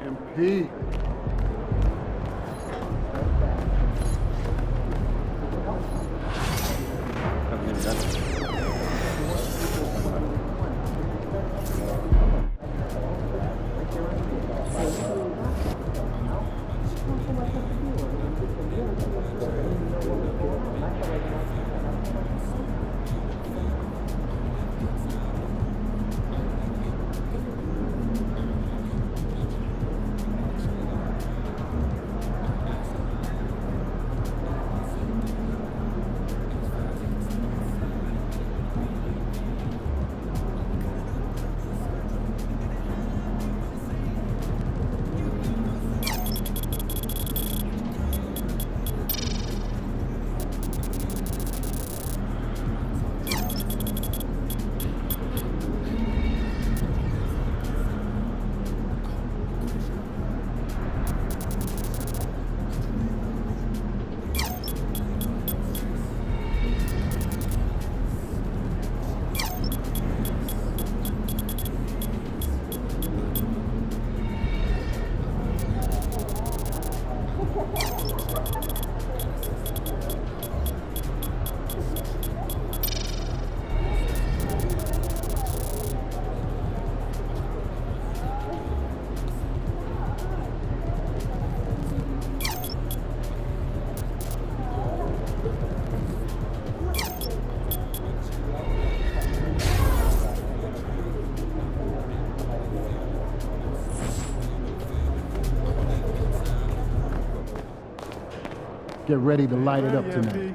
MP. Get ready to light it up tonight.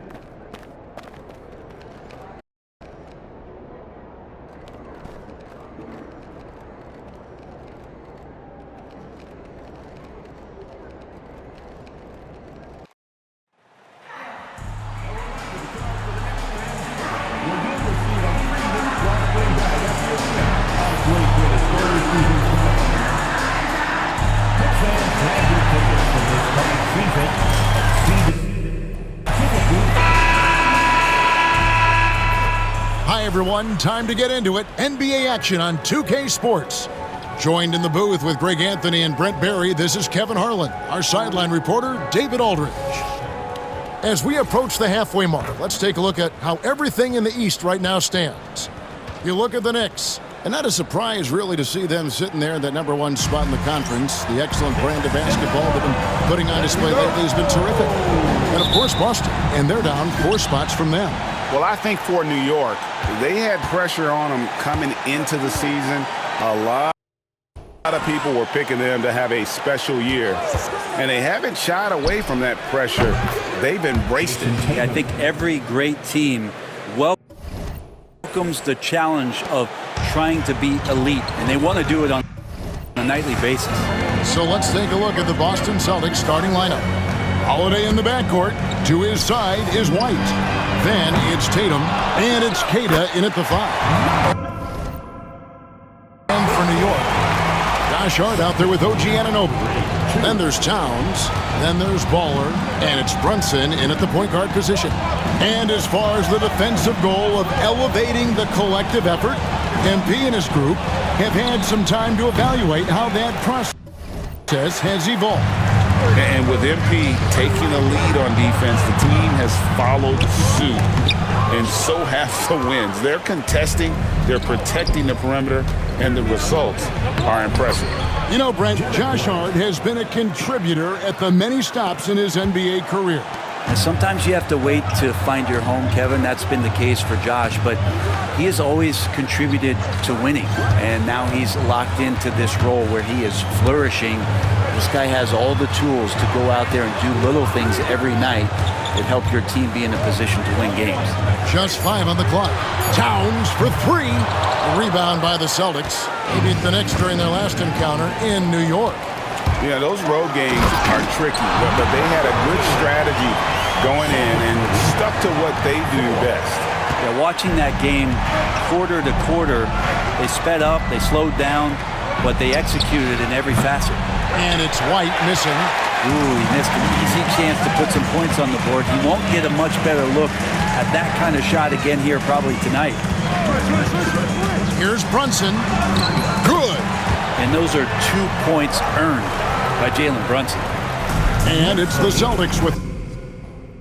Hi everyone, time to get into it. NBA action on 2K Sports. Joined in the booth with Greg Anthony and Brent Barry, this is Kevin Harlan. Our sideline reporter, David Aldridge. As we approach the halfway mark, let's take a look at how everything in the East right now stands. You look at the Knicks, and not a surprise really to see them sitting there in that #1 spot in the conference. The excellent brand of basketball they've been putting on display lately has been terrific. And of course Boston, and they're down 4 spots from them. Well, I think for New York, they had pressure on them coming into the season. A lot of people were picking them to have a special year, and they haven't shied away from that pressure. They've embraced it. I think every great team welcomes the challenge of trying to be elite, and they want to do it on a nightly basis. So let's take a look at the Boston Celtics starting lineup. Holiday in the backcourt. To his side is White. Then it's Tatum, and it's Queta in at the 5. And for New York, Josh Hart out there with OG Anunoby. Then there's Towns, then there's Baller, and it's Brunson in at the point guard position. And as far as the defensive goal of elevating the collective effort, MP and his group have had some time to evaluate how that process has evolved. And with MP taking the lead on defense, the team has followed suit. And so have the wins. They're contesting, they're protecting the perimeter, and the results are impressive. You know, Brent, Josh Hart has been a contributor at the many stops in his NBA career. And sometimes you have to wait to find your home, Kevin. That's been the case for Josh, but he has always contributed to winning, and now he's locked into this role where he is flourishing. This guy has all the tools to go out there and do little things every night that help your team be in a position to win games. Just 5 on the clock. Towns for 3. A rebound by the Celtics. They beat the Knicks during their last encounter in New York. Yeah, those road games are tricky, but they had a good strategy going in and stuck to what they do best. Yeah, watching that game quarter to quarter, they sped up, they slowed down, but they executed in every facet. And it's White missing. Ooh, he missed an easy chance to put some points on the board. He won't get a much better look at that kind of shot again here probably tonight. Here's Brunson. Good. And and those are 2 points earned by Jalen Brunson. And it's the Celtics with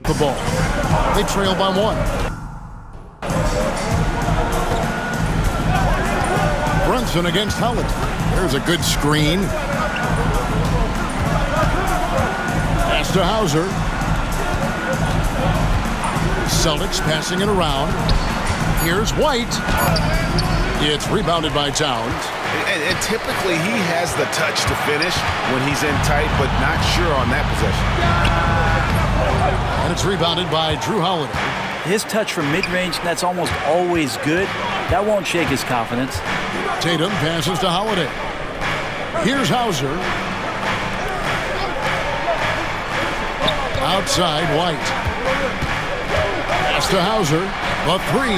the ball. They trail by 1. Brunson against Howard. There's a good screen. Pass to Hauser. Celtics passing it around. Here's White. It's rebounded by Towns. And typically he has the touch to finish when he's in tight, but not sure on that possession. And it's rebounded by Drew Holiday. His touch from mid-range, that's almost always good. That won't shake his confidence. Tatum passes to Holiday. Here's Hauser. Outside, White. Pass to Hauser. The 3.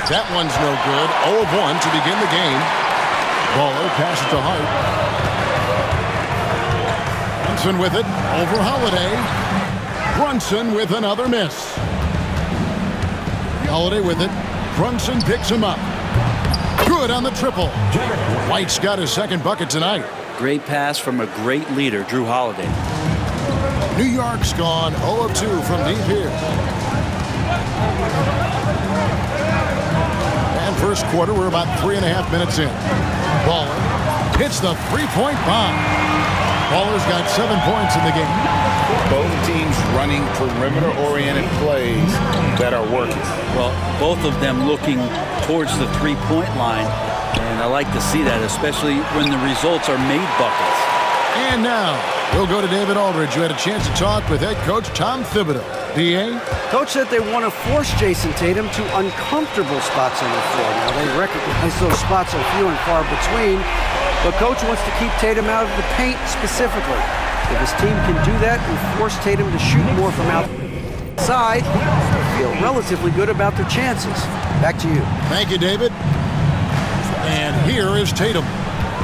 That one's no good. 0 of 1 to begin the game. Baller passes to Hart. Brunson with it. Over Holiday. Brunson with another miss. Holiday with it. Brunson picks him up. Good on the triple. White's got his second bucket tonight. Great pass from a great leader, Drew Holiday. New York's gone 0 of 2 from deep here. And first quarter, we're about 3.5 minutes in. Baller hits the three-point bomb. Baller's got 7 points in the game. Both teams running perimeter-oriented plays that are working. Well, both of them looking towards the three-point line, and I like to see that, especially when the results are made buckets. And now, we'll go to David Aldridge, who had a chance to talk with head coach Tom Thibodeau. D.A.? Coach said they want to force Jason Tatum to uncomfortable spots on the floor. Now, they recognize those spots are few and far between, but Coach wants to keep Tatum out of the paint specifically. If his team can do that and force Tatum to shoot more from outside, they feel relatively good about their chances. Back to you. Thank you, David. And here is Tatum.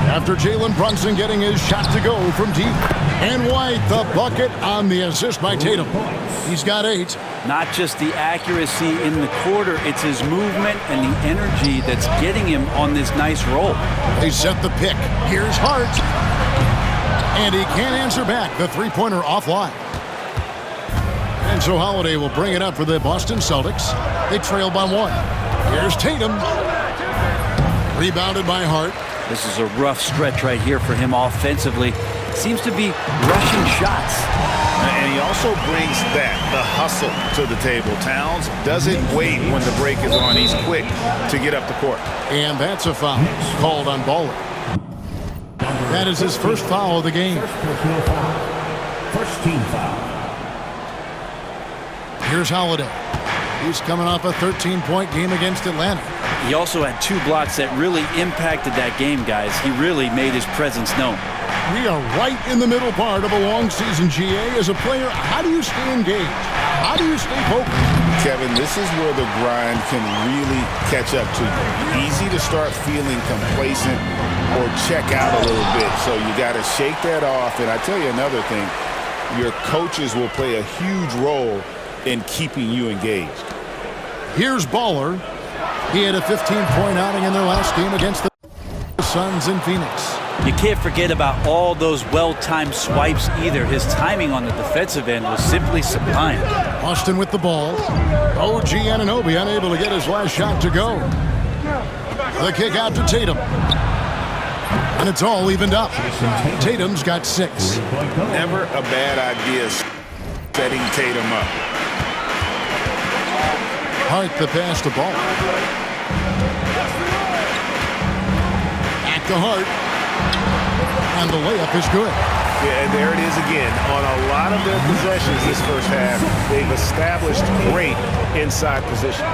After Jalen Brunson getting his shot to go from deep. And White, the bucket on the assist by Tatum. He's got 8. Not just the accuracy in the quarter, it's his movement and the energy that's getting him on this nice roll. They set the pick. Here's Hart. And he can't answer back. The three-pointer offline. And so Holiday will bring it up for the Boston Celtics. They trail by 1. Here's Tatum. Rebounded by Hart. This is a rough stretch right here for him offensively. Seems to be rushing shots. And he also brings the hustle to the table. Towns doesn't wait when the break is on. He's quick to get up the court. And that's a foul called on Baller. That is his first foul of the game. First team foul. Here's Holiday. He's coming off a 13-point game against Atlanta. He also had 2 blocks that really impacted that game, guys. He really made his presence known. We are right in the middle part of a long season, GA. As a player, how do you stay engaged? How do you stay focused? Kevin, this is where the grind can really catch up to you. Easy to start feeling complacent or check out a little bit. So you got to shake that off. And I tell you another thing, your coaches will play a huge role in keeping you engaged. Here's Baller. He had a 15-point outing in their last game against the Suns in Phoenix. You can't forget about all those well-timed swipes either. His timing on the defensive end was simply sublime. Austin with the ball. OG Anunoby unable to get his last shot to go. The kick out to Tatum. And it's all evened up. Tatum's got 6. Never a bad idea setting Tatum up. Hart the pass to Ball. Back to Hart. And the layup is good. Yeah, and there it is again. On a lot of their possessions this first half, they've established great inside position.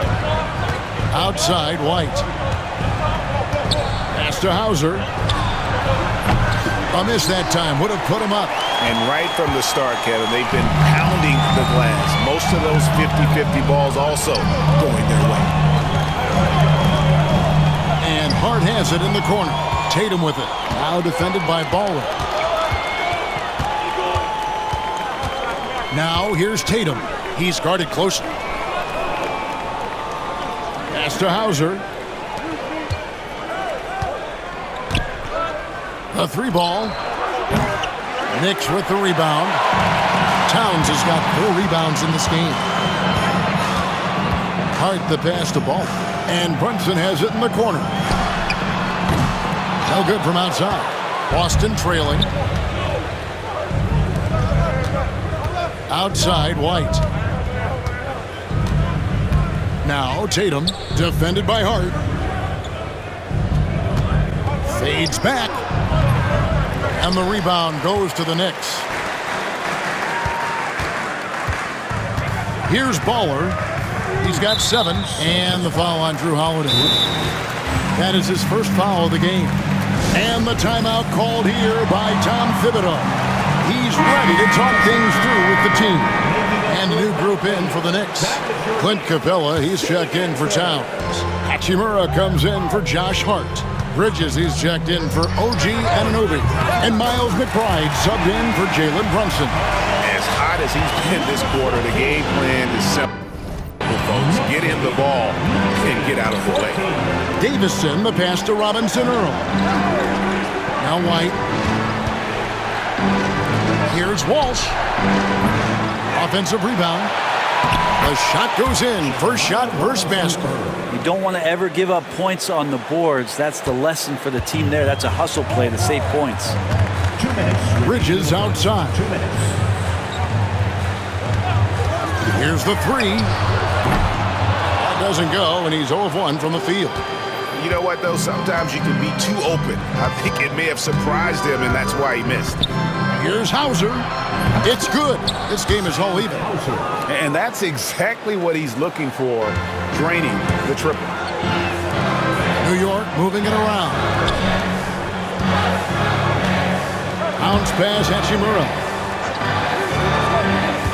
Outside, White. Pass to Hauser. A miss that time. Would have put him up. And right from the start, Kevin, they've been pounding the glass. Most of those 50-50 balls also going their way. And Hart has it in the corner. Tatum with it. Now defended by Baller. Now here's Tatum. He's guarded closely. Pass to Hauser. A 3-ball. Knicks with the rebound. Towns has got 4 rebounds in this game. Hart the pass to Ball. And Brunson has it in the corner. No good from outside. Boston trailing. Outside, White. Now Tatum, defended by Hart. Fades back. And the rebound goes to the Knicks. Here's Baller. He's got 7. And the foul on Drew Holiday. That is his first foul of the game. And the timeout called here by Tom Thibodeau. He's ready to talk things through with the team. And a new group in for the Knicks. Clint Capella, he's checked in for Towns. Hachimura comes in for Josh Hart. Bridges, he's checked in for OG Anunoby. And Miles McBride subbed in for Jalen Brunson. As hot as he's been this quarter, the game plan is simple, folks. Get him the ball and get out of the way. Davison, the pass to Robinson Earl. Now White. Here's Walsh. Offensive rebound. The shot goes in. First shot, first basket. You don't want to ever give up points on the boards. That's the lesson for the team there. That's a hustle play to save points. 2 minutes. Bridges outside. 2 minutes. Here's the 3. That doesn't go, and he's 0 of 1 from the field. You know what, though? Sometimes you can be too open. I think it may have surprised him, and that's why he missed. Here's Hauser. It's good. This game is all even. And that's exactly what he's looking for, draining the triple. New York moving it around. Bounce pass, Hachimura.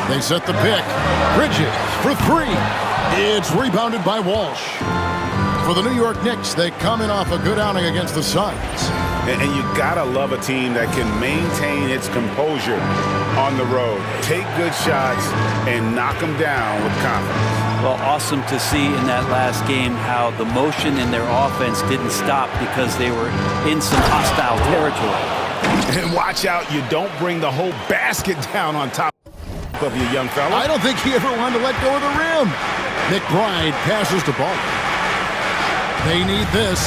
They set the pick. Bridges for 3. It's rebounded by Walsh. For the New York Knicks, they come in off a good outing against the Suns. And you gotta love a team that can maintain its composure on the road. Take good shots and knock them down with confidence. Well, awesome to see in that last game how the motion in their offense didn't stop because they were in some hostile territory. And watch out, you don't bring the whole basket down on top of you, young fella. I don't think he ever wanted to let go of the rim. McBride passes to Ball. They need this.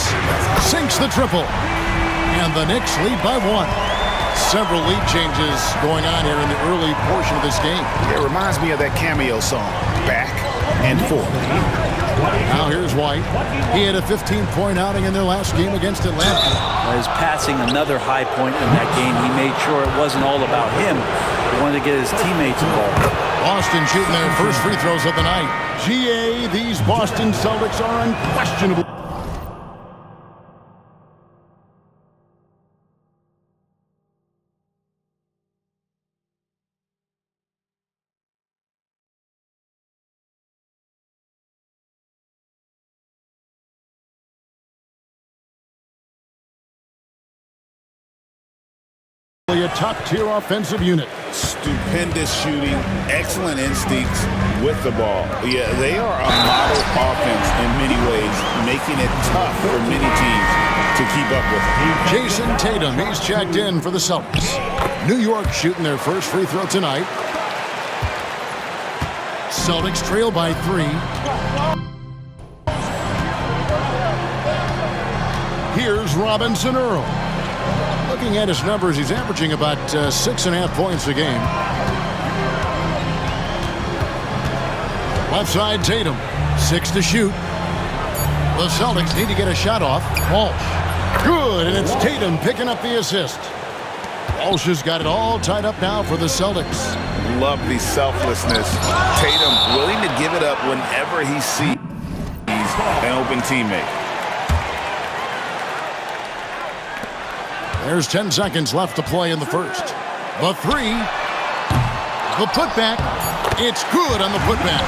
Sinks the triple. And the Knicks lead by 1. Several lead changes going on here in the early portion of this game. It reminds me of that cameo song, Back and Forth. Now here's White. He had a 15-point outing in their last game against Atlanta. He's passing another high point in that game. He made sure it wasn't all about him. He wanted to get his teammates involved. Boston shooting their first free throws of the night. GA, these Boston Celtics are unquestionable. A top-tier offensive unit. Stupendous shooting, excellent instincts with the ball. Yeah, they are a model offense in many ways, making it tough for many teams to keep up with them. Jason Tatum, he's checked in for the Celtics. New York shooting their first free throw tonight. Celtics trail by 3. Here's Robinson Earl. Looking at his numbers, he's averaging about 6.5 points a game. Left side, Tatum. 6 to shoot. The Celtics need to get a shot off. Walsh. Good, and it's Tatum picking up the assist. Walsh has got it all tied up now for the Celtics. Love the selflessness. Tatum willing to give it up whenever he sees an open teammate. There's 10 seconds left to play in the first. The 3. The putback. It's good on the putback.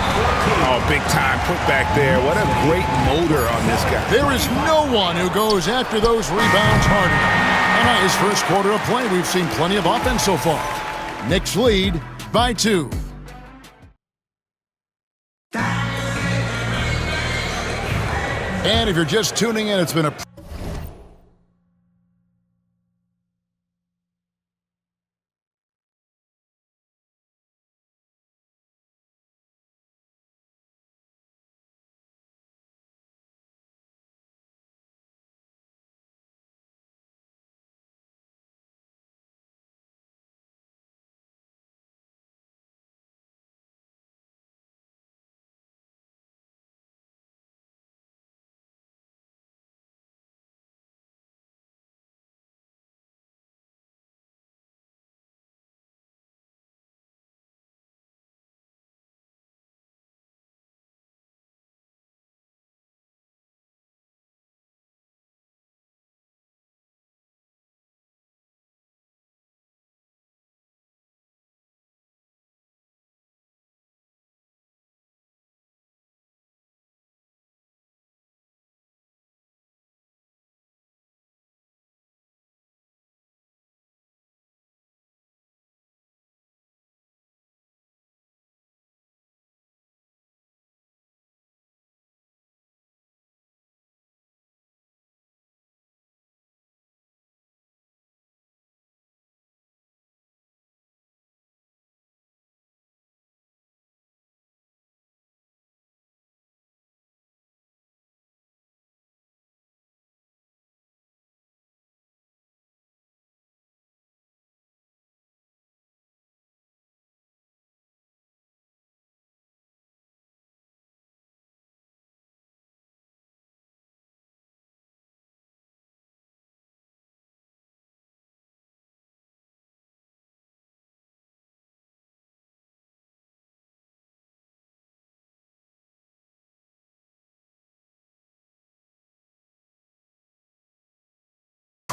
Oh, big time putback there. What a great motor on this guy. There is no one who goes after those rebounds harder. And his first quarter of play, we've seen plenty of offense so far. Knicks lead by 2. And if you're just tuning in, it's been a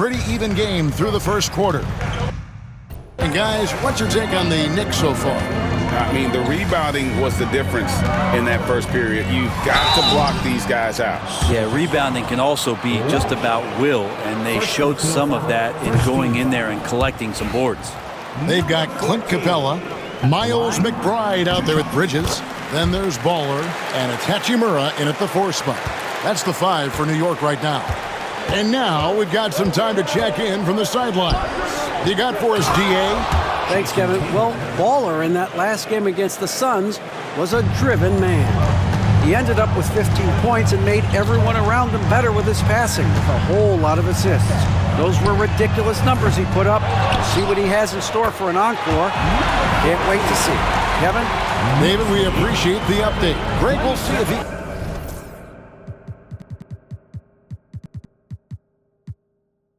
pretty even game through the first quarter. And guys, what's your take on the Knicks so far? I mean, the rebounding was the difference in that first period. You've got to block these guys out. Yeah, rebounding can also be just about will, and they showed some of that in going in there and collecting some boards. They've got Clint Capella, Miles McBride out there at Bridges. Then there's Baller and it's Hachimura in at the 4 spot. That's the 5 for New York right now. And now we've got some time to check in from the sidelines. You got for us, D.A.? Thanks, Kevin. Well, Baller in that last game against the Suns was a driven man. He ended up with 15 points and made everyone around him better with his passing, with a whole lot of assists. Those were ridiculous numbers he put up. We'll see what he has in store for an encore. Can't wait to see. Kevin? David, we appreciate the update. Greg, we'll see if he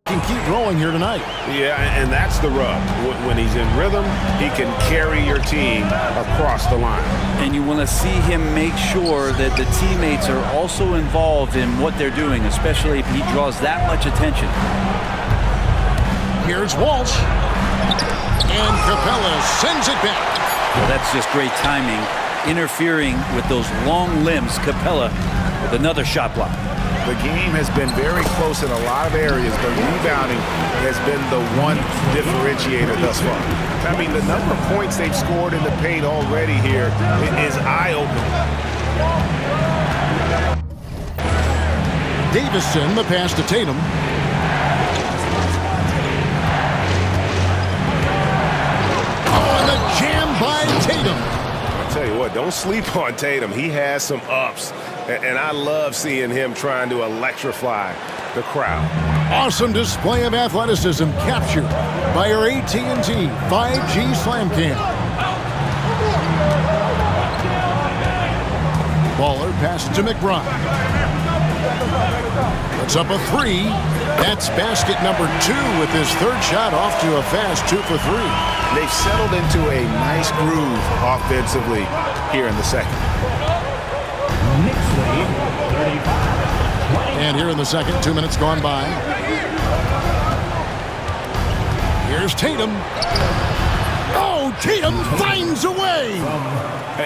can keep rolling here tonight. Yeah, and that's the rub. When he's in rhythm, he can carry your team across the line. And you want to see him make sure that the teammates are also involved in what they're doing, especially if he draws that much attention. Here's Walsh. And Capella sends it back. Well, that's just great timing. Interfering with those long limbs, Capella with another shot block. The game has been very close in a lot of areas, but rebounding has been the one differentiator thus far. I mean, the number of points they've scored in the paint already here is eye-opening. Davison, the pass to Tatum. Oh, and the jam by Tatum. I tell you what, don't sleep on Tatum. He has some ups, and I love seeing him trying to electrify the crowd. Awesome display of athleticism captured by our AT&T 5G Slam Cam. Baller passes to McBride. Puts up a 3. That's basket number 2 with his third shot off to a fast 2 for 3. They've settled into a nice groove offensively here in the second. Knicks lead, 35. And here in the second, 2 minutes gone by. Here's Tatum. Oh, Tatum finds a way.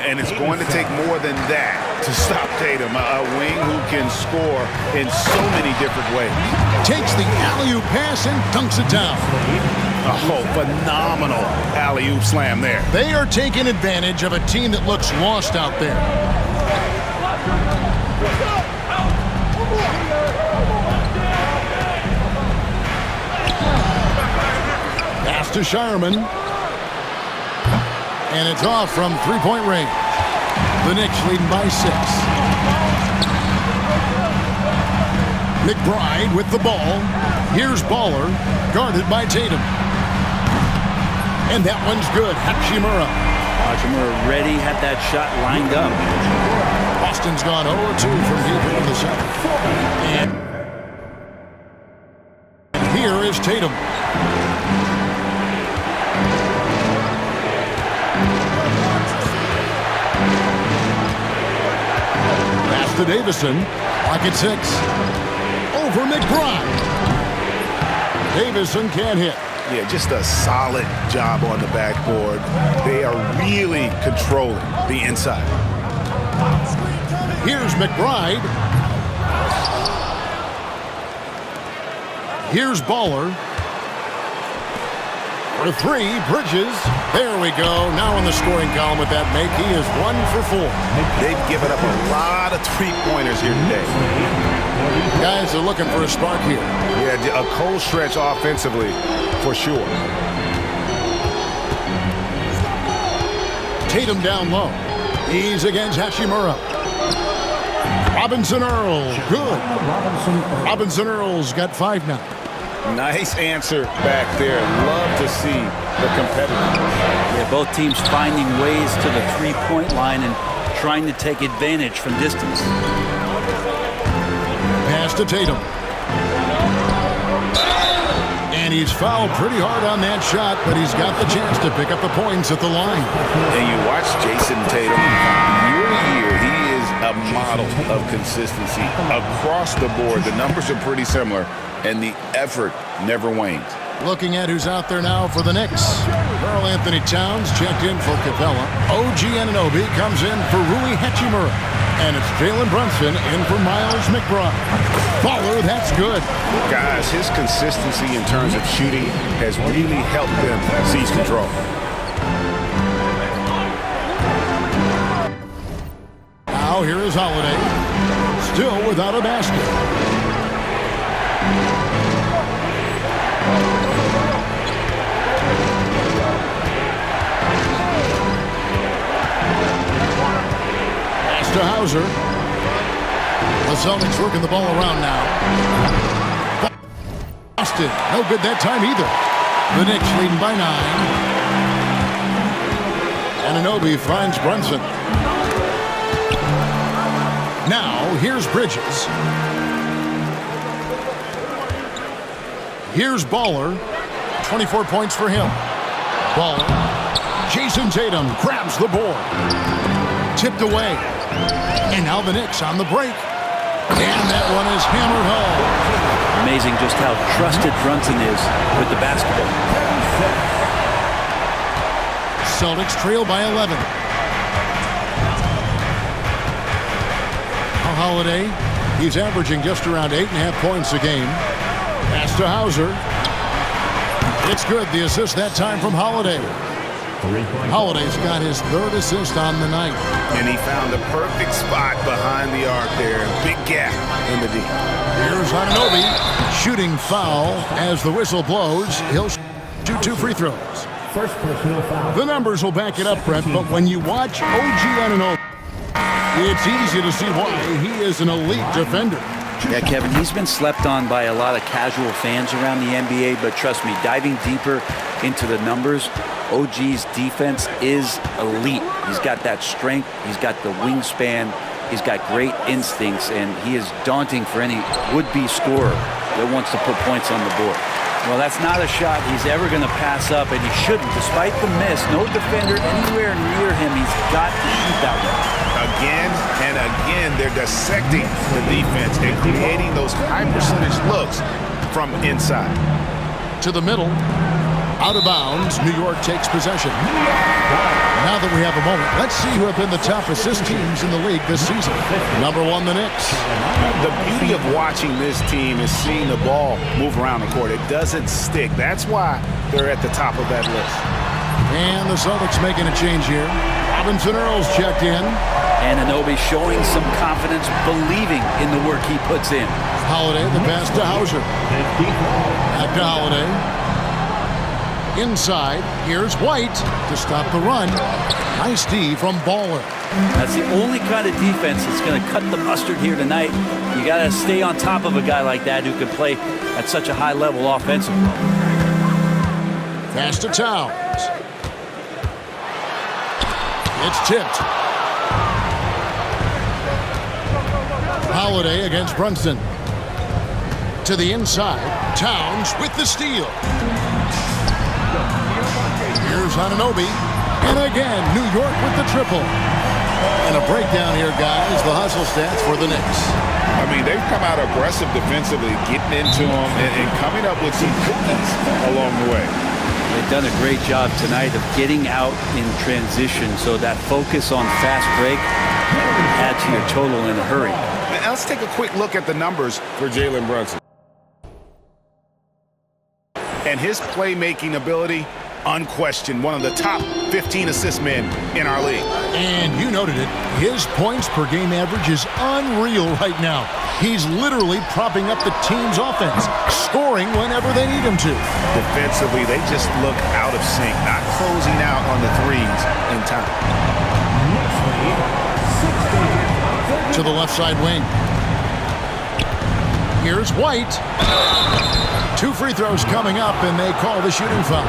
And it's going to take more than that to stop Tatum, a wing who can score in so many different ways. Takes the alley-oop pass and dunks it down. Oh, phenomenal alley-oop slam there. They are taking advantage of a team that looks lost out there. Pass to Shireman. And it's off from three-point range. The Knicks leading by 6. McBride with the ball. Here's Baller, guarded by Tatum. And that one's good. Hachimura. Hachimura ready, had that shot lined up. Boston's gone 0-2 from deep into the second. And here is Tatum. Pass to Davison. Lock at 6. Over McBride. Davison can't hit. Yeah, just a solid job on the backboard. They are really controlling the inside. Here's McBride. Here's Baller. For 3, Bridges. There we go. Now in the scoring column with that make. He is 1 for 4. They've given up a lot of three-pointers here today. Guys are looking for a spark here. Yeah, a cold stretch offensively for sure. Tatum down low. He's against Hachimura. Robinson Earl. Good. Robinson Earl's got 5 now. Nice answer back there. Love to see the competitors. Yeah, both teams finding ways to the three-point line and trying to take advantage from distance. Pass to Tatum. And he's fouled pretty hard on that shot, but he's got the chance to pick up the points at the line. And you watch Jason Tatum year to year. He is a model of consistency across the board. The numbers are pretty similar, and the effort never wanes. Looking at who's out there now for the Knicks. Karl Anthony Towns checked in for Capella. OG Anunoby comes in for Rui Hachimura. And it's Jalen Brunson in for Miles McBride. Baller, that's good. Guys, his consistency in terms of shooting has really helped them seize control. Now here is Holiday. Still without a basket. To Hauser. The Celtics working the ball around now. Boston, no good that time either. The Knicks leading by 9. Anunoby finds Brunson. Now, here's Bridges. Here's Baller. 24 points for him. Baller. Jason Tatum grabs the board. Tipped away. And now the Knicks on the break. And that one is hammered home. Amazing just how trusted Brunson is with the basketball. Celtics trail by 11. Holiday, he's averaging just around 8.5 points a game. Pass to Hauser. It's good. The assist that time from Holiday. Holiday's got his 3rd assist on the night. And he found the perfect spot behind the arc there. Big gap in the D. Here's Anunoby. Shooting foul as the whistle blows. He'll shoot 2 free throws. First personal foul. The numbers will back it up, Brent, but when you watch OG Anunoby, it's easy to see why he is an elite defender. Yeah, Kevin, he's been slept on by a lot of casual fans around the NBA, but trust me, diving deeper into the numbers, OG's defense is elite. He's got that strength, he's got the wingspan, he's got great instincts, and he is daunting for any would-be scorer that wants to put points on the board. Well, that's not a shot he's ever going to pass up, and he shouldn't. Despite the miss, no defender anywhere near him. He's got to shoot that one. Again and again, they're dissecting the defense and creating those high-percentage looks from inside. To the middle. Out of bounds. New York takes possession. Now that we have a moment, let's see who have been the top assist teams in the league this season. Number 1, the Knicks. The beauty of watching this team is seeing the ball move around the court. It doesn't stick. That's why they're at the top of that list. And the Celtics making a change here. Robinson Earls checked in. Anunoby showing some confidence, believing in the work he puts in. Holiday, the pass to Hauser. Back to Holiday. Inside, here's White to stop the run. Nice D from Baller. That's the only kind of defense that's going to cut the mustard here tonight. You got to stay on top of a guy like that who can play at such a high level offensively. Pass to Towns. It's tipped. Holiday against Brunson. To the inside. Towns with the steal. Here's Anunoby. And again, New York with the triple. And a breakdown here, guys. The hustle stats for the Knicks. I mean, they've come out aggressive defensively, getting into them and coming up with some cookies along the way. They've done a great job tonight of getting out in transition, so that focus on fast break adds to your total in a hurry. Now let's take a quick look at the numbers for Jalen Brunson. And his playmaking ability, unquestioned, one of the top 15 assist men in our league. And you noted it, his points per game average is unreal right now. He's literally propping up the team's offense, scoring whenever they need him to. Defensively, they just look out of sync, not closing out on the threes in time. To the left side wing. Here's White. 2 free throws coming up, and they call the shooting foul.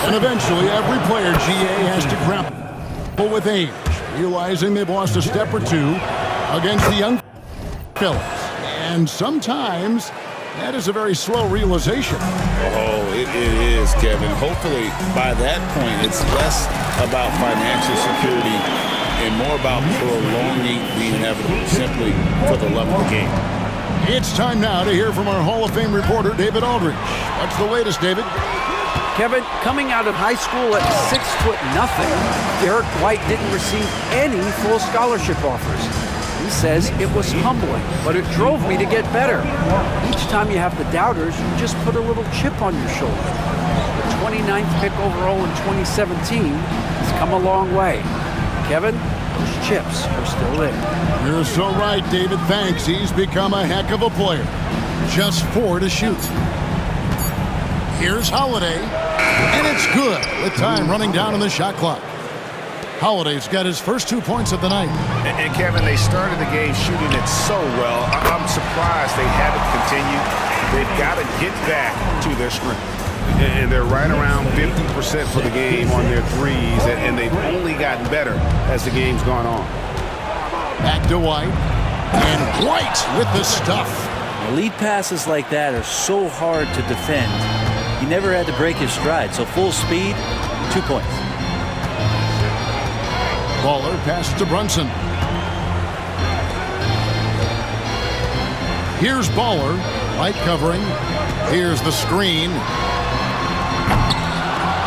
And eventually, every player, GA, has to grapple with age, realizing they've lost a step or two against the young fellas. And sometimes, that is a very slow realization. Oh, it is, Kevin. Hopefully, by that point, it's less about financial security and more about prolonging the inevitable, simply for the love of the game. It's time now to hear from our Hall of Fame reporter, David Aldridge. What's the latest, David? Kevin, coming out of high school at 6'0", Derek White didn't receive any full scholarship offers. He says it was humbling, but it drove me to get better. Each time you have the doubters, you just put a little chip on your shoulder. The 29th pick overall in 2017 has come a long way. Kevin, those chips are still there. You're so right, David. Thanks. He's become a heck of a player. Just 4 to shoot. Here's Holiday, and it's good with time running down on the shot clock. Holiday's got his first 2 points of the night. And Kevin, they started the game shooting it so well. I'm surprised they haven't continued. They've got to get back to their strength. And they're right around 50% for the game on their threes, and they've only gotten better as the game's gone on. Back to White, and White with the stuff. Lead passes like that are so hard to defend. He never had to break his stride, so full speed, 2 points. Baller passes to Brunson. Here's Baller, White covering. Here's the screen.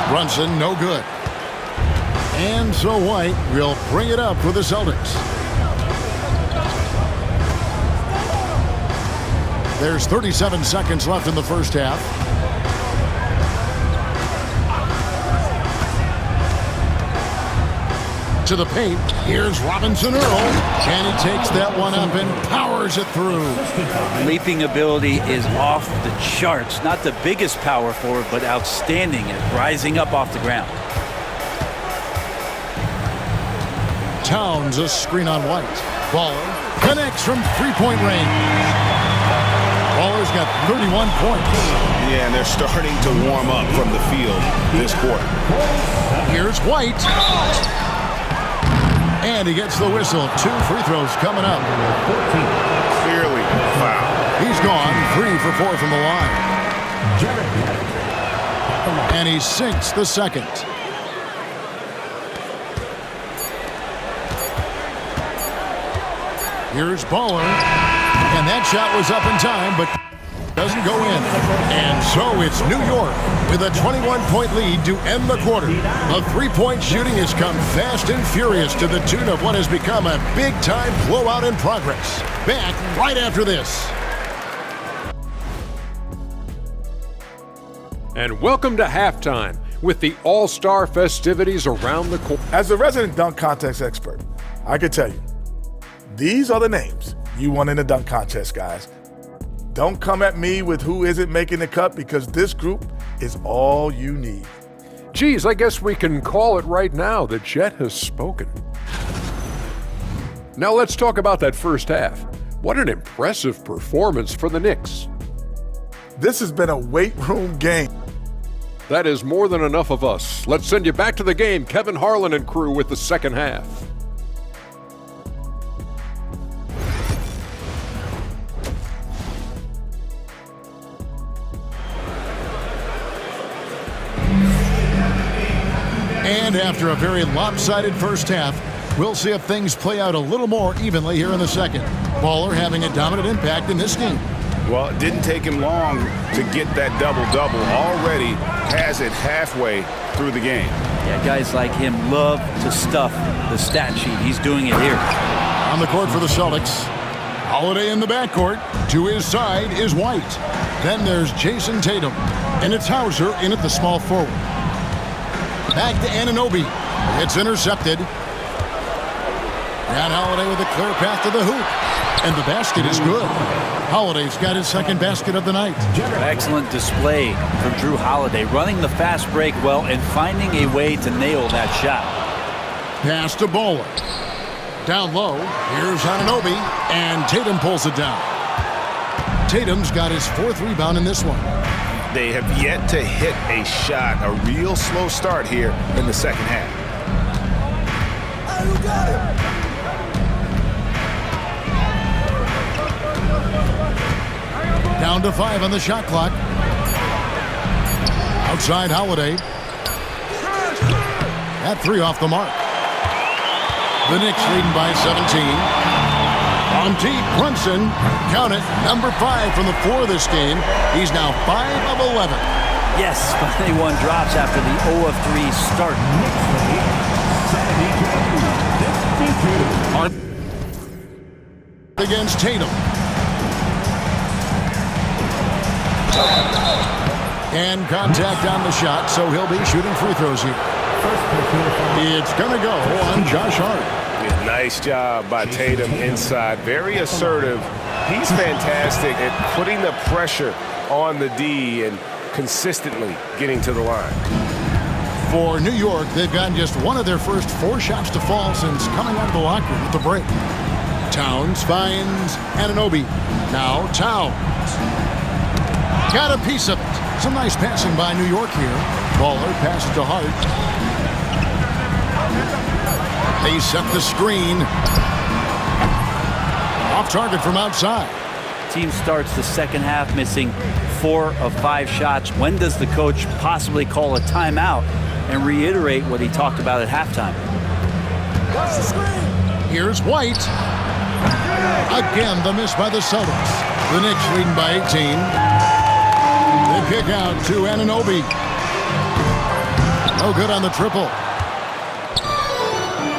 Brunson, no good. And so White will bring it up for the Celtics. There's 37 seconds left in the first half. To the paint. Here's Robinson Earl. And he takes that one up and powers it through. Leaping ability is off the charts. Not the biggest power forward, but outstanding at rising up off the ground. Towns a screen on White. Baller connects from three-point range. Baller's got 31 points. Yeah, and they're starting to warm up from the field this quarter. Here's White. And he gets the whistle. 2 free throws coming up. Clearly foul. He's gone 3 for 4 from the line. And he sinks the second. Here's Baller. And that shot was up in time, but doesn't go in. And so it's New York with a 21-point lead to end the quarter. The three-point shooting has come fast and furious to the tune of what has become a big-time blowout in progress. Back right after this. And welcome to halftime with the All-Star festivities around the court. As a resident dunk contest expert, I can tell you, these are the names you want in the dunk contest, guys. Don't come at me with who isn't making the cut, because this group is all you need. Geez, I guess we can call it right now. The Jet has spoken. Now let's talk about that first half. What an impressive performance for the Knicks. This has been a weight room game. That is more than enough of us. Let's send you back to the game, Kevin Harlan and crew, with the second half. And after a very lopsided first half, we'll see if things play out a little more evenly here in the second. Baller having a dominant impact in this game. Well, it didn't take him long to get that double-double. Already has it halfway through the game. Yeah, guys like him love to stuff the stat sheet. He's doing it here. On the court for the Celtics. Holiday in the backcourt. To his side is White. Then there's Jason Tatum. And it's Hauser in at the small forward. Back to Anunoby. It's intercepted. And Holiday with a clear path to the hoop. And the basket is good. Holiday's got his second basket of the night. Excellent display from Drew Holiday, running the fast break well and finding a way to nail that shot. Pass to Baller. Down low. Here's Anunoby. And Tatum pulls it down. Tatum's got his 4th rebound in this one. They have yet to hit a shot, a real slow start here in the second half. Down to 5 on the shot clock. Outside Holiday. That 3 off the mark. The Knicks leading by 17. On deep, Brunson, count it, number 5 from the floor this game. He's now 5 of 11. Yes, finally one drops after the 0 of 3 start. Against Tatum. And contact on the shot, so he'll be shooting free throws here. It's going to go on Josh Hart. Yeah, nice job by Tatum inside. Very assertive. He's fantastic at putting the pressure on the D and consistently getting to the line. For New York, they've gotten just one of their first 4 shots to fall since coming out of the locker room at the break. Towns finds Anunoby. Now Towns. Got a piece of it. Some nice passing by New York here. Baller passes to Hart. They set the screen. Off target from outside. Team starts the second half missing 4 of 5 shots. When does the coach possibly call a timeout and reiterate what he talked about at halftime? Watch the screen. Here's White. Again, the miss by the Celtics. The Knicks leading by 18. They kick out to Anunoby. No good on the triple.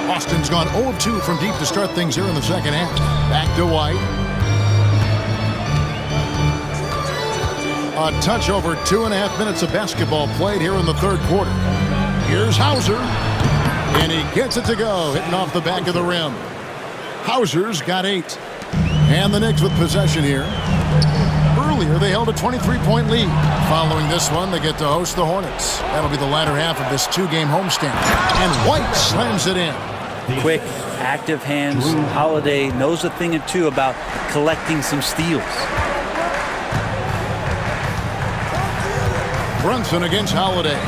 Boston's gone 0 of 2 from deep to start things here in the second half. Back to White. A touch over 2.5 minutes of basketball played here in the third quarter. Here's Hauser. And he gets it to go, hitting off the back of the rim. Hauser's got 8. And the Knicks with possession here. Earlier, they held a 23-point lead. Following this one, they get to host the Hornets. That'll be the latter half of this 2-game homestand. And White slams it in. Quick, active hands. Holiday knows a thing or two about collecting some steals. Brunson against Holiday.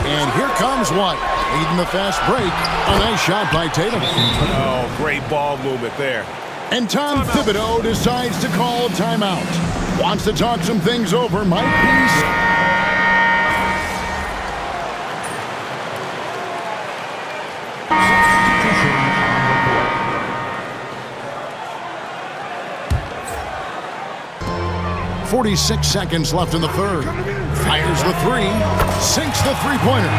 And here comes White, leading the fast break. A nice shot by Tatum. Oh, great ball movement there. And Tom Thibodeau decides to call a timeout. Wants to talk some things over. Might be. 46 seconds left in the third. Fires the 3. Sinks the three-pointer.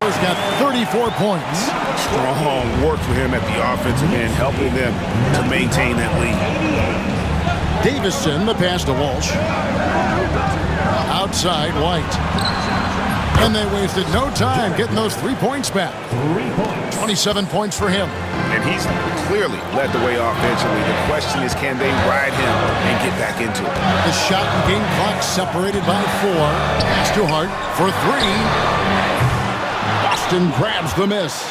He's got 34 points. Strong work for him at the offensive end, helping them to maintain that lead. Davison, the pass to Walsh. Outside, White. And they wasted no time getting those 3 points back. 27 points for him. And he's clearly led the way offensively. The question is, can they ride him and get back into it? The shot and game clock separated by 4. Pass to Hart for 3. Boston grabs the miss.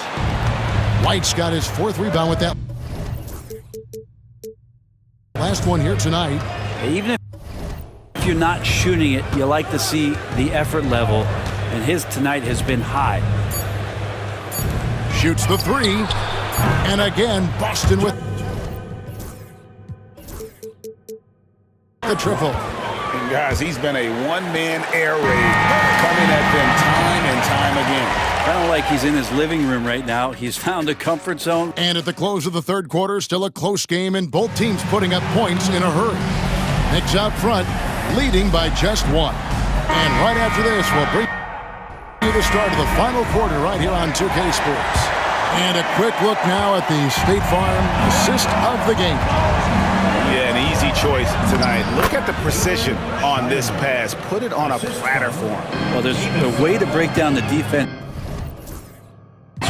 White's got his 4th rebound with that. Last one here tonight. Even if you're not shooting it, you like to see the effort level. And his tonight has been high. Shoots the 3. And again, Boston with the triple. And guys, he's been a one-man air raid coming at them time and time again. Kind of like he's in his living room right now. He's found a comfort zone. And at the close of the third quarter, still a close game, and both teams putting up points in a hurry. Knicks out front, leading by just 1. And right after this, we'll bring you the start of the final quarter right here on 2K Sports. And a quick look now at the State Farm assist of the game. Yeah, an easy choice tonight. Look at the precision on this pass. Put it on a platter for him. Well, there's a way to break down the defense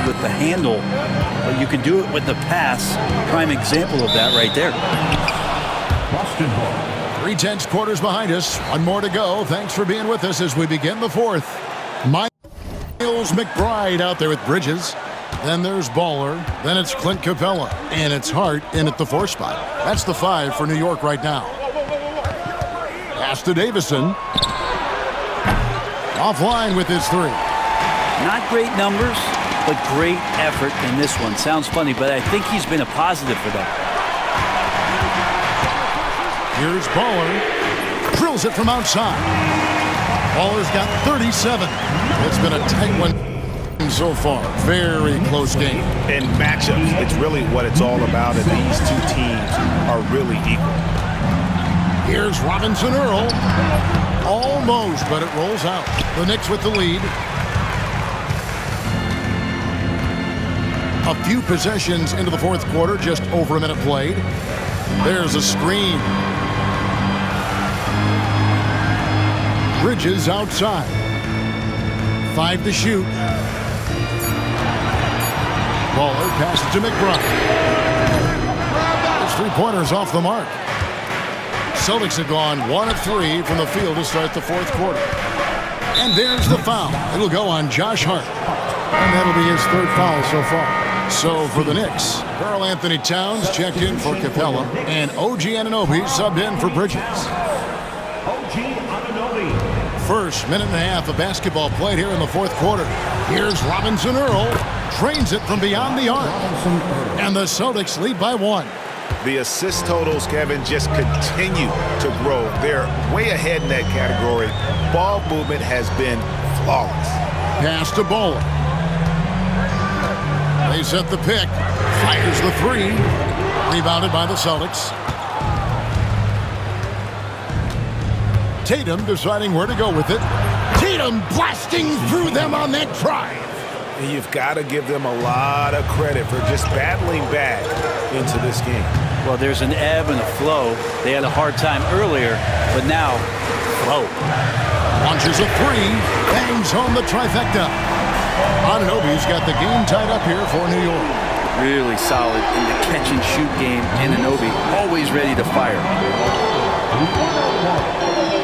with the handle, but you can do it with the pass. Prime example of that right there. Boston ball. 3 tense quarters behind us. 1 more to go. Thanks for being with us as we begin the 4th. Miles McBride out there with Bridges. Then there's Baller. Then it's Clint Capella. And it's Hart in at the 4 spot. That's the 5 for New York right now. Pass to Davison. Offline with his 3. Not great numbers, but great effort in this one. Sounds funny, but I think he's been a positive for them. Here's Baller. drills it from outside. Baller's got 37. It's been a tight one so far. Very close game. In matchups, it's really what it's all about, and these two teams are really equal. Here's Robinson Earl. Almost, but it rolls out. The Knicks with the lead. A few possessions into the fourth quarter, just over a minute played. There's a screen. Bridges outside. 5 to shoot. Baller passes to McBride. His three-pointers off the mark. Celtics have gone 1 of 3 from the field to start the fourth quarter. And there's the foul. It'll go on Josh Hart. And that'll be his third foul so far. So for the Knicks, Karl Anthony Towns checked in for Capella, and OG Anunoby subbed in for Bridges. First minute and a half of basketball played here in the fourth quarter. Here's Robinson Earl. Trains it from beyond the arc. And the Celtics lead by 1. The assist totals, Kevin, just continue to grow. They're way ahead in that category. Ball movement has been flawless. Pass to Bowler. They set the pick. Fires the 3. Rebounded by the Celtics. Tatum deciding where to go with it. Tatum blasting through them on that drive. And you've got to give them a lot of credit for just battling back into this game. Well, there's an ebb and a flow. They had a hard time earlier, but now, flow. Launches a 3. Bangs home the trifecta. Anunoby's got the game tied up here for New York. Really solid in the catch-and-shoot game. Anunoby always ready to fire.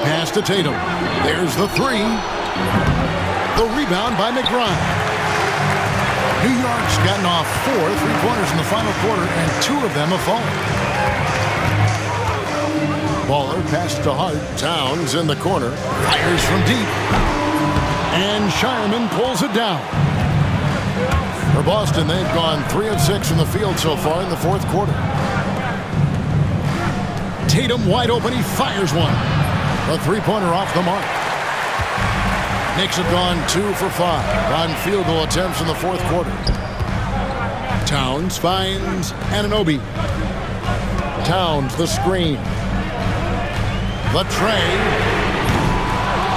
Pass to Tatum. There's the 3. The rebound by McBride. New York's gotten off 4 3-pointers in the final quarter, and 2 of them have fallen. Baller pass to Hart. Towns in the corner. Fires from deep. And Shireman pulls it down. For Boston, they've gone 3 of 6 from the field so far in the fourth quarter. Tatum wide open. He fires one. The three-pointer off the mark. Knicks have gone 2 for 5 on field goal attempts in the fourth quarter. Towns finds Anunoby. Towns the screen. The tray.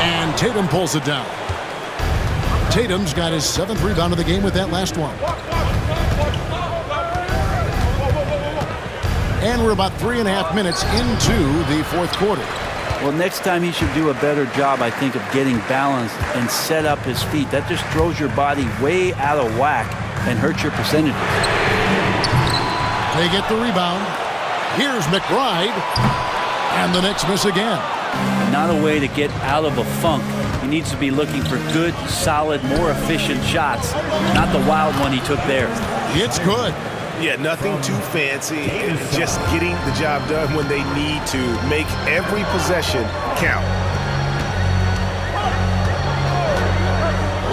And Tatum pulls it down. Tatum's got his 7th rebound of the game with that last one. And we're about 3.5 minutes into the fourth quarter. Well, next time he should do a better job, I think, of getting balanced and set up his feet. That just throws your body way out of whack and hurts your percentages. They get the rebound. Here's McBride. And the Knicks miss again. Not a way to get out of a funk. He needs to be looking for good, solid, more efficient shots, not the wild one he took there. It's good. Yeah, nothing too fancy. Just getting the job done when they need to. Make every possession count.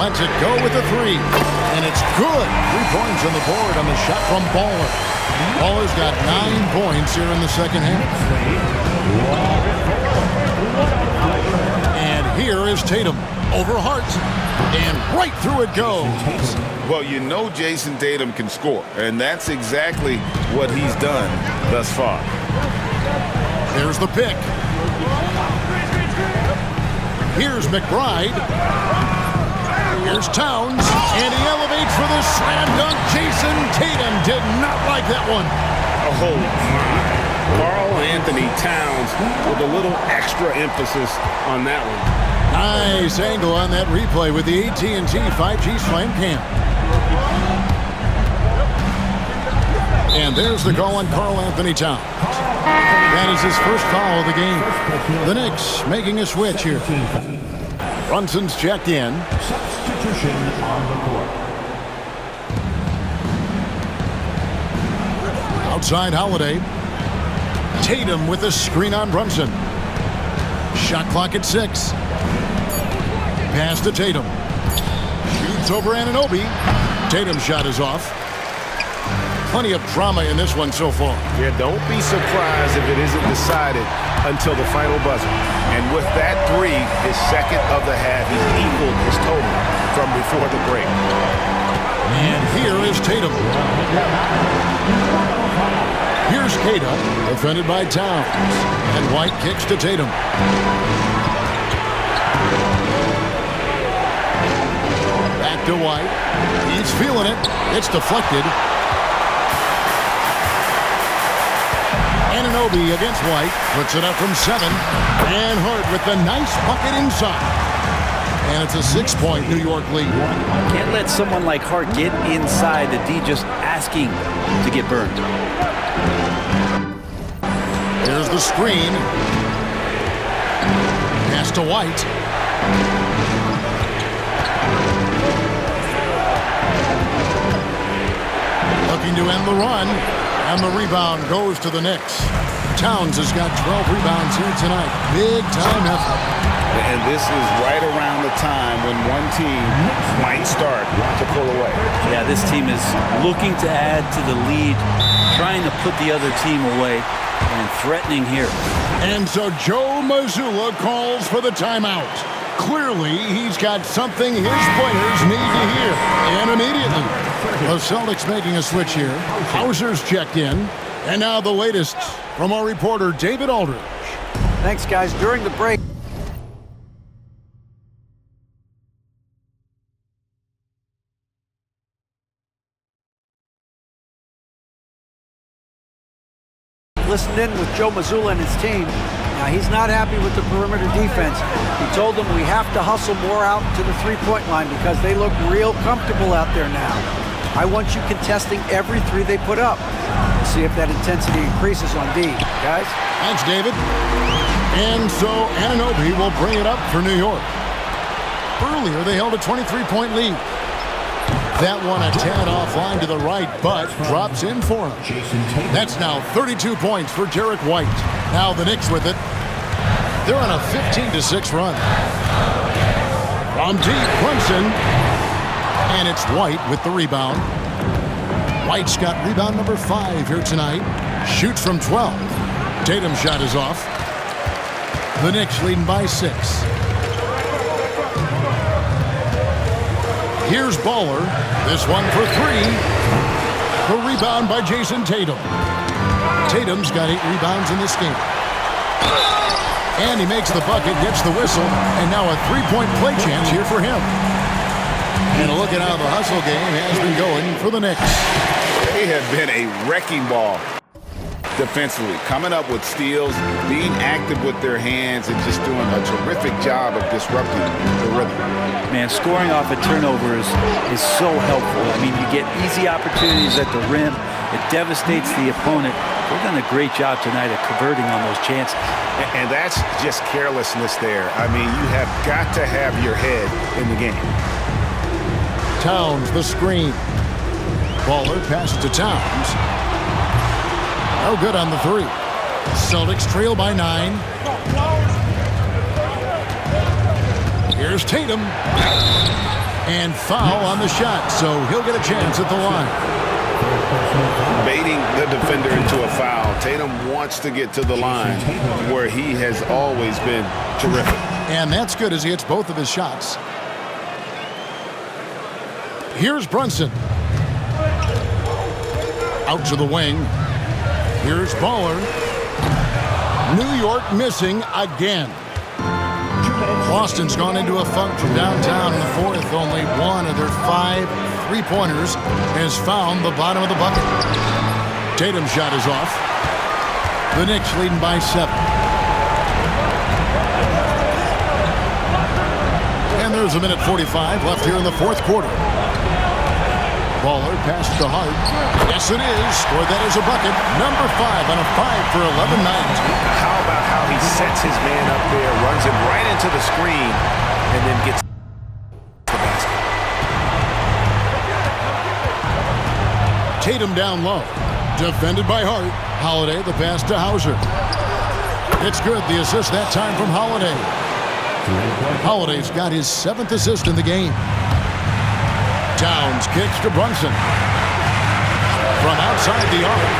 Lets it go with the 3. And it's good. 3 points on the board on the shot from Baller. Baller's got 9 points here in the second half. And here is Tatum over Hart. And right through it goes. Well, you know Jason Tatum can score, and that's exactly what he's done thus far. There's the pick. Here's McBride. Here's Towns. And he elevates for the slam dunk. Jason Tatum did not like that one. Oh, Karl Anthony Towns with a little extra emphasis on that one. Nice angle on that replay with the AT&T 5G Slam Cam. And there's the call on Karl Anthony Towns. That is his first foul of the game. The Knicks making a switch here. Brunson's checked in. Substitution on the court. Outside Holiday. Tatum with a screen on Brunson. Shot clock at 6. Pass to Tatum. Shoots over Anunoby. Tatum's shot is off. plenty of drama in this one so far. Yeah, don't be surprised if it isn't decided until the final buzzer. And with that three, his second of the half, he's equaled his total from before the break. And here is Tatum. Here's Queta, defended by Towns. And White kicks to Tatum. Back to White. He's feeling it. It's deflected. Anunoby against White. Puts it up from 7. And Hart with the nice bucket inside. And it's a 6-point New York lead. Can't let someone like Hart get inside the D just asking to get burned. Here's the screen. Pass to White. Looking to end the run. And the rebound goes to the Knicks. Towns has got 12 rebounds here tonight. Big time effort. And this is right around the time when one team might start to pull away. Yeah, this team is looking to add to the lead, trying to put the other team away, and threatening here. And so Joe Mazzulla calls for the timeout. Clearly, he's got something his players need to hear. And immediately, the Celtics making a switch here. Hauser's checked in. And now the latest from our reporter, David Aldridge. Thanks, guys. During the break, listened in with Joe Mazzulla and his team. Now, he's not happy with the perimeter defense. He told them we have to hustle more out to the three-point line because they look real comfortable out there now. I want you contesting every three they put up. We'll see if that intensity increases on D. Guys? Thanks, David. And so Anunoby will bring it up for New York. Earlier, they held a 23-point lead. That one a tad offline to the right, but drops in for him. That's now 32 points for Derek White. Now the Knicks with it. They're on a 15-6 run. From deep, Brunson. And it's White with the rebound. White's got rebound number 5 here tonight. Shoots from 12. Tatum's shot is off. The Knicks leading by 6. Here's Baller. This one for 3. The rebound by Jason Tatum. Tatum's got 8 rebounds in this game. And he makes the bucket, gets the whistle, and now a 3-point play chance here for him. And a look at how the hustle game has been going for the Knicks. They have been a wrecking ball defensively, coming up with steals, being active with their hands, and just doing a terrific job of disrupting the rhythm. Man, scoring off of turnovers is so helpful. I mean, you get easy opportunities at the rim. It devastates the opponent. They've done a great job tonight at converting on those chances. And that's just carelessness there. I mean, you have got to have your head in the game. Towns, the screen. Baller passes to Towns. No good on the 3. Celtics trail by 9. Here's Tatum. And foul on the shot, so he'll get a chance at the line. Baiting the defender into a foul. Tatum wants to get to the line where he has always been terrific. And that's good as he hits both of his shots. Here's Brunson. Out to the wing. Here's Baller. New York missing again. Boston's gone into a funk from downtown in the 4th. Only one of their 5 3-pointers has found the bottom of the bucket. Tatum's shot is off. The Knicks leading by 7. And there's a minute 45 left here in the 4th quarter. Baller passes to Hart. Yes, it is. Scored that as a bucket. Number 5 on a 5-for-11 night. How about how he sets his man up there, runs him right into the screen, and then gets the basket. Tatum down low. Defended by Hart. Holiday, the pass to Hauser. It's good. The assist that time from Holiday. Holiday's got his 7th assist in the game. Towns kicks to Brunson. from outside the arc.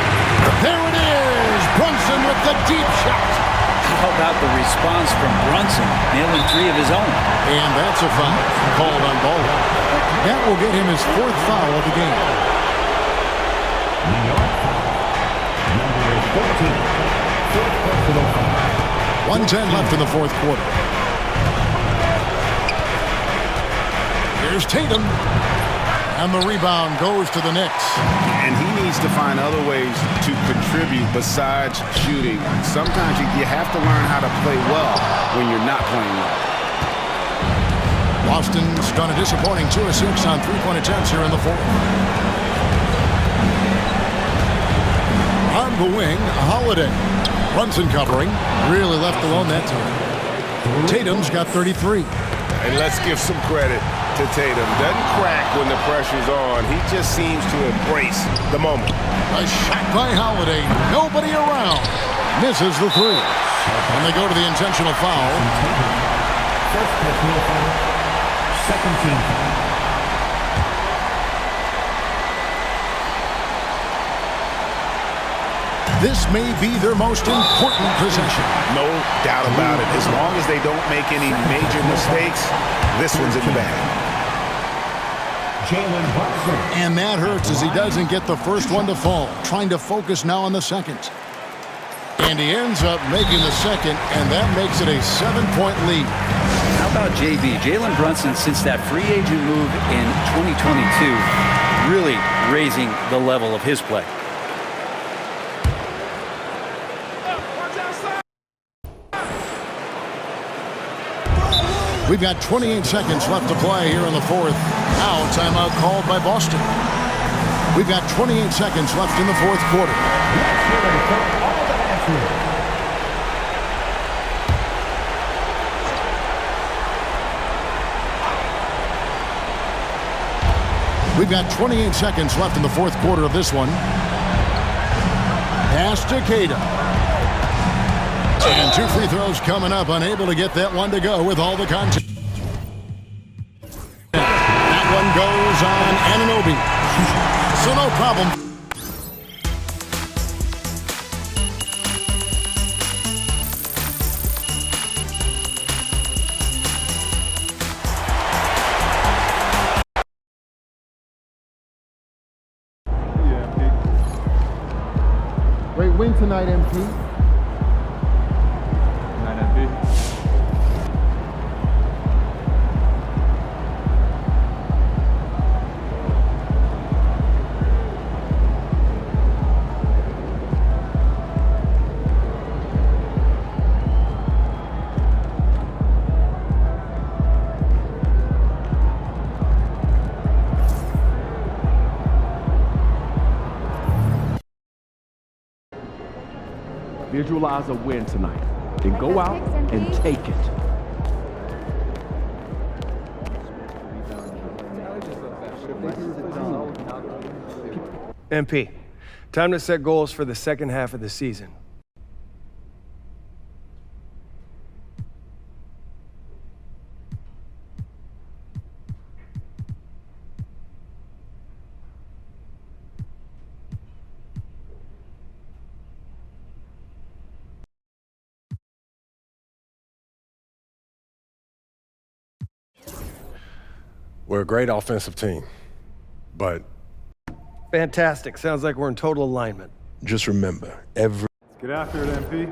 There it is! Brunson with the deep shot. How about the response from Brunson, nailing 3 of his own? And that's a foul called on Baldwin. That will get him his 4th foul of the game. New York foul. Number 14. Fourth personal foul. 1:10 left in the 4th quarter. Here's Tatum. And the rebound goes to the Knicks. And he needs to find other ways to contribute besides shooting. Sometimes you have to learn how to play well when you're not playing well. Boston's done a disappointing 2 of 6 on 3-point attempts here in the 4th. On the wing, Holiday. Brunson covering. Really left alone that time. Tatum's got 33. And let's give some credit to Tatum. Doesn't crack when the pressure's on. He just seems to embrace the moment. A shot by Holiday. Nobody around. Misses the 3. And they go to the intentional foul. First personal foul. Second team foul. This may be their most important possession. No doubt about it. As long as they don't make any major mistakes, this one's in the bag. Jalen Brunson. And that hurts as he doesn't get the first one to fall. Trying to focus now on the second. And he ends up making the second, and that makes it a 7-point lead. How about JB? Jalen Brunson, since that free agent move in 2022, really raising the level of his play. We've got 28 seconds left to play here in the 4th. Now, timeout called by Boston. We've got 28 seconds left in the 4th quarter. Let's hear it from all the answers. We've got 28 seconds left in the 4th quarter of this one. Pass to Tatum. And 2 free throws coming up, unable to get that one to go with all the contact. That one goes on Anunoby. So no problem. Great win tonight, MP. Visualize a win tonight. Then go out and take it. MP, time to set goals for the second half of the season. We're a great offensive team, but... Fantastic. Sounds like we're in total alignment. Just remember, every... Get after it, MP.